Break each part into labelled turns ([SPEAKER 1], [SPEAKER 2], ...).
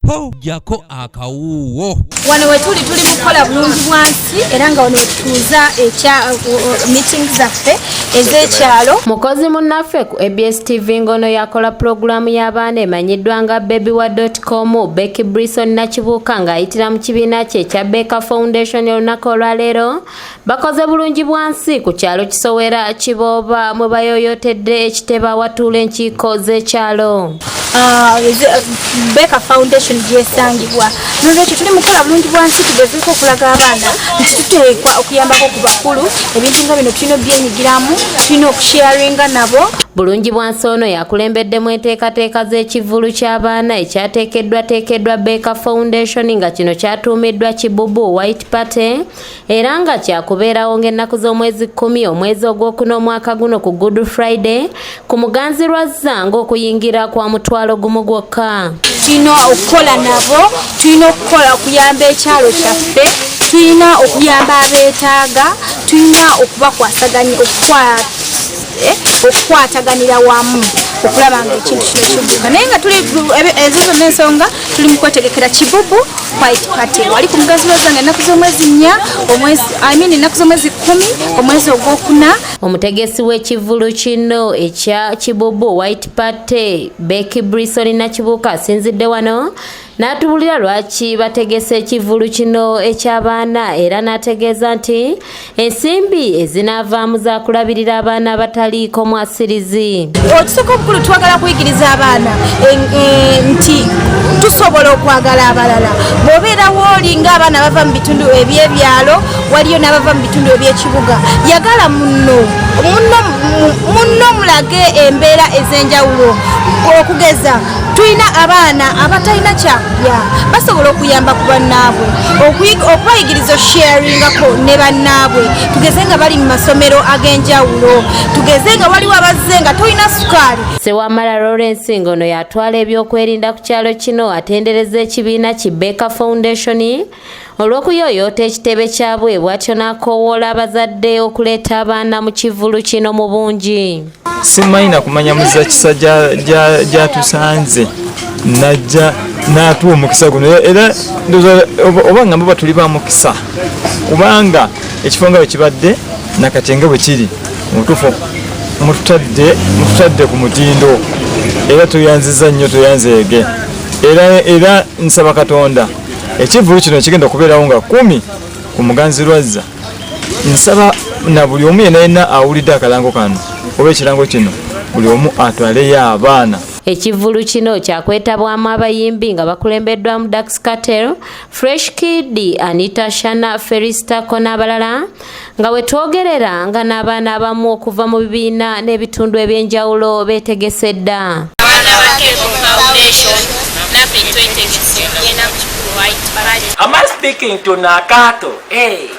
[SPEAKER 1] po jako akawuwo.
[SPEAKER 2] Wano wetuli mukola bulungi bwansi era nga wano tuza meetings zaffe ez'ekyalo.
[SPEAKER 3] Mukozi munnaffe ku ABS TV ngono yakola programu y'abaana emanyiddwa nga babywa.com Becky Brison Nakibuuka ng'ayitira mu kibiina kye ekya Becca Foundation olunaku olwaleero bakoze bulungi bwansi ku kyalo Kisowera Kibooba mwe bayoyotedde ekiteba awatuula enkiiko z'ekyalo.
[SPEAKER 2] Becca Foundation gyesangibwa nolwekyo tuli mukola bulungi bwansi tugezeeko okulaga abaana nti tuteekwa okuyambako ku bakulu ebintu nga bino tulina obyenyigiramu tulina okusharinga nabo.
[SPEAKER 3] Bulungi bwansi ono yakulembeddemu enteekateeka z'ekivvulu ky'abaana ekyateekeddwa Becca Foundation nga kino kyatuumiddwa kibubu White Party era nga kyakubeerawo ng'ennaku z'omwezi 10 omwezi ogwokuna omwaka guno ku Good Friday ku Muganzirwazza ng'okuyingira kwa mutwalo gumu gwokka.
[SPEAKER 2] Tulina okukola nabo, tulina okukola okuyamba ekyalo kyaffe, tulina okuyamba abeetaaga, tulina okubakwasaganya okukwataganira wamu okulaba nga ekintu kino kidduka. Naye nga tuli ezo zonna ensonga tuli mu kwetegekera kibubu White Party. Wali ku Muganzirwazza nga ennaku z'omwezi 4 ennaku z'omwezi 10 omwezi ogwokuna.
[SPEAKER 3] Omutegesi w'ekivvulu kino ekya kibubu White Party Becky Brison Nakibuuka asinzidde wano n'atubulira lwaki bategese ekivvulu kino eky'abaana era n'ategeeza nti ensimbi ezinaavaamu za kulabirira abaana abataliiko mwasirizi.
[SPEAKER 2] Ekisooka obukulu twagala kuyigiriza abaana nti tusobola okwagala abalala. Bw'obeera wooli ng'abaana bava mu bitundu eby'ebyalo waliyo n'abava mu bitundu eby'ekibuga, yagala munno mulage embeera ez'enjawulo. Okugeza tulina abaana abatalina kyakulya basobola okuyamba ku bannaabwe okubayigiriza osharingako ne bannaabwe. Tugeze nga bali mu masomero ag'enjawulo, tugeze nga waliwo abazze nga tolina sukaali.
[SPEAKER 3] Sewamala Lawrence ngono yatwala ebyokwerinda ku kyalo kino atendereza ekibiina ki Becca Foundation olw'okuyooyoota ekitebe kyabwe bw'atyo n'akoowoola abazadde okuleeta abaana mu kivvulu kino mu bungi.
[SPEAKER 4] Simanyi na kumanya muza kisa gyatusanze najja n'atuwa omukisa guno era oba ngamba batuli ba mukisa kubanga ekifo nga bwe kibadde nakatenge bwe kiri mutuufu mututadde ku mutindo era tuyanziza nnyo tuyanzeege era nsaba Katonda ekivvulu kino kigenda okubeerawo nga 10 ku Muganzirwazza. Nsaba na buli omu yenna awulidde akalango kano oba ekirango kino buli omu atwaleyo abaana.
[SPEAKER 3] Ekivvulu kino kyakwetabwamu abayimbi nga bakulembeddwamu Dax Cartel, Fresh Kid, Anita Shana, Feristako n'abalala nga wetwogerera nga n'abaana abamu okuva mu bibiina n'ebitundu ebyenjawulo beetegese dda.
[SPEAKER 5] Am I speaking to Nakato? Hey,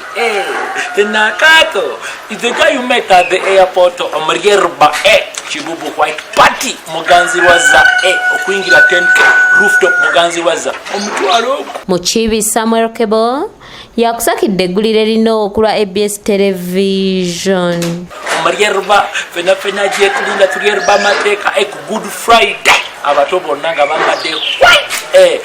[SPEAKER 5] the Nakato is the guy you met at the airport of Marierba, Kibubu White Party, Muganzirwazza, Okwingira 10K, rooftop Muganzirwazza, Omutwalo.
[SPEAKER 3] Muchibi Samuel Kebo, yakusakidde eggulire lino okulwa ABS Television.
[SPEAKER 5] Marierba, fena jetulinda tulierba mateka, Good Friday. Abato bonna nga bambadde white